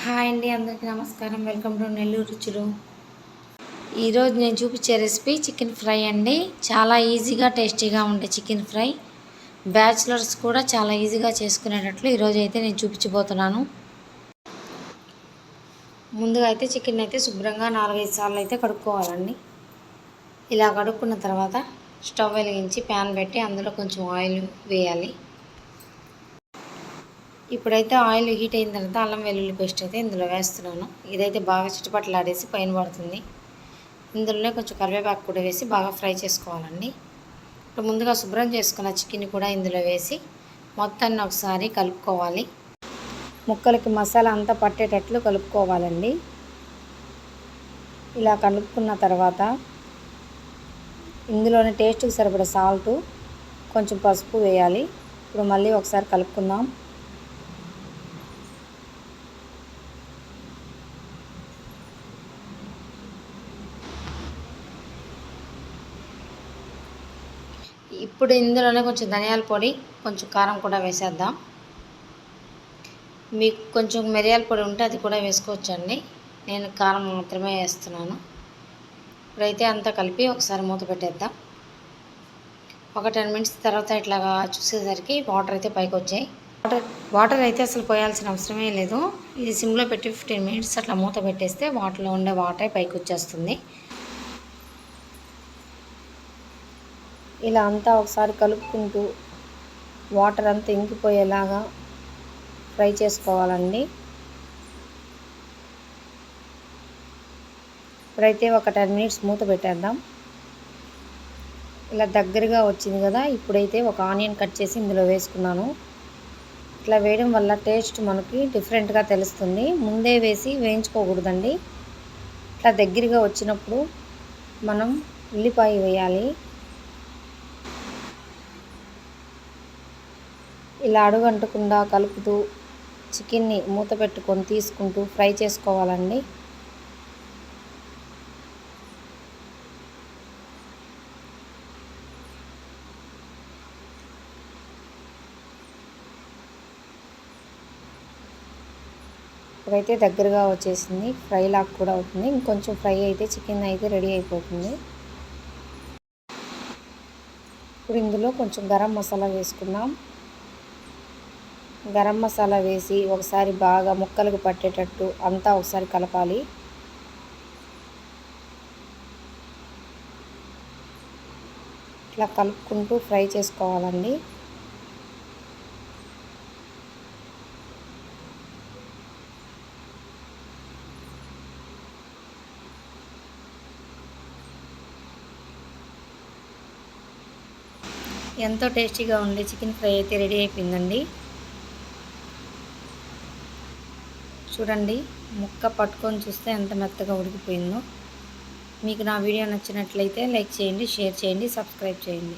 Hi అండి, అందరికీ నమస్కారం. వెల్కమ్ టు నెల్లూరు రుచులు. ఈరోజు నేను చూపించే రెసిపీ చికెన్ ఫ్రై అండి. చాలా ఈజీగా టేస్టీగా ఉండే చికెన్ ఫ్రై. బ్యాచిలర్స్ కూడా చాలా ఈజీగా చేసుకునేటట్లు ఈరోజు అయితే నేను చూపించబోతున్నాను. ముందుగా అయితే చికెన్ అయితే శుభ్రంగా 4-5 సార్లు అయితే కడుక్కోవాలండి. ఇలా కడుక్కున్న తర్వాత స్టవ్ వెలిగించి ప్యాన్ పెట్టి అందులో కొంచెం ఆయిల్ వేయాలి. ఇప్పుడైతే ఆయిల్ హీట్ అయిన తర్వాత అల్లం వెల్లుల్లి పేస్ట్ అయితే ఇందులో వేస్తున్నాను. ఇదైతే బాగా చిటపట్లాడేసి పైన పడుతుంది. ఇందులోనే కొంచెం కరివేపాకు కూడా వేసి బాగా ఫ్రై చేసుకోవాలండి. ఇప్పుడు ముందుగా శుభ్రం చేసుకున్న చికెన్ కూడా ఇందులో వేసి మొత్తాన్ని ఒకసారి కలుపుకోవాలి. ముక్కలకి మసాలా అంతా పట్టేటట్లు కలుపుకోవాలండి. ఇలా కలుపుకున్న తర్వాత ఇందులోనే టేస్ట్కి సరిపడా సాల్టు, కొంచెం పసుపు వేయాలి. ఇప్పుడు మళ్ళీ ఒకసారి కలుపుకుందాం. ఇప్పుడు ఇందులోనే కొంచెం ధనియాల పొడి, కొంచెం కారం కూడా వేసేద్దాం. మీకు కొంచెం మిరియాల పొడి ఉంటే అది కూడా వేసుకోవచ్చండి. నేను కారం మాత్రమే వేస్తున్నాను. ఇప్పుడైతే అంతా కలిపి ఒకసారి మూత పెట్టేద్దాం. ఒక 10 మినిట్స్ తర్వాత ఇట్లాగా చూసేసరికి వాటర్ అయితే పైకి వచ్చాయి. వాటర్ అయితే అసలు పోయాల్సిన అవసరమే లేదు. ఇది సిమ్లో పెట్టి 15 మినిట్స్ అట్లా మూత పెట్టేస్తే వాటర్లో ఉండే వాటర్ పైకి వచ్చేస్తుంది. ఇలా అంతా ఒకసారి కలుపుకుంటూ వాటర్ అంతా ఇంకిపోయేలాగా ఫ్రై చేసుకోవాలండి. ఇప్పుడైతే ఒక 10 మినిట్స్ మూత పెట్టేద్దాం. ఇలా దగ్గరగా వచ్చింది కదా. ఇప్పుడైతే ఒక ఆనియన్ కట్ చేసి ఇందులో వేసుకున్నాను. ఇట్లా వేయడం వల్ల టేస్ట్ మనకి డిఫరెంట్గా తెలుస్తుంది. ముందే వేసి వేయించుకోకూడదండి. ఇట్లా దగ్గరగా వచ్చినప్పుడు మనం ఉల్లిపాయ వేయాలి. ఇలా అడుగంటకుండా కలుపుతూ చికెన్ని మూత పెట్టుకొని తీసుకుంటూ ఫ్రై చేసుకోవాలండి. ఇప్పుడైతే దగ్గరగా వచ్చేసింది. ఫ్రై లాగా కూడా అవుతుంది. ఇంకొంచెం ఫ్రై అయితే చికెన్ అయితే రెడీ అయిపోతుంది. ఇప్పుడు ఇందులో కొంచెం గరం మసాలా వేసుకుందాం. గరం మసాలా వేసి ఒకసారి బాగా ముక్కలకు పట్టేటట్టు అంతా ఒకసారి కలపాలి. ఇట్లా కలుపుకుంటూ ఫ్రై చేసుకోవాలండి. ఎంతో టేస్టీగా ఉండే చికెన్ ఫ్రై అయితే రెడీ అయిపోయిందండి. చూడండి, ముక్క పట్టుకొని చూస్తే ఎంత మెత్తగా ఉడికిపోయిందో. మీకు నా వీడియో నచ్చినట్లయితే లైక్ చేయండి, షేర్ చేయండి, సబ్స్క్రైబ్ చేయండి.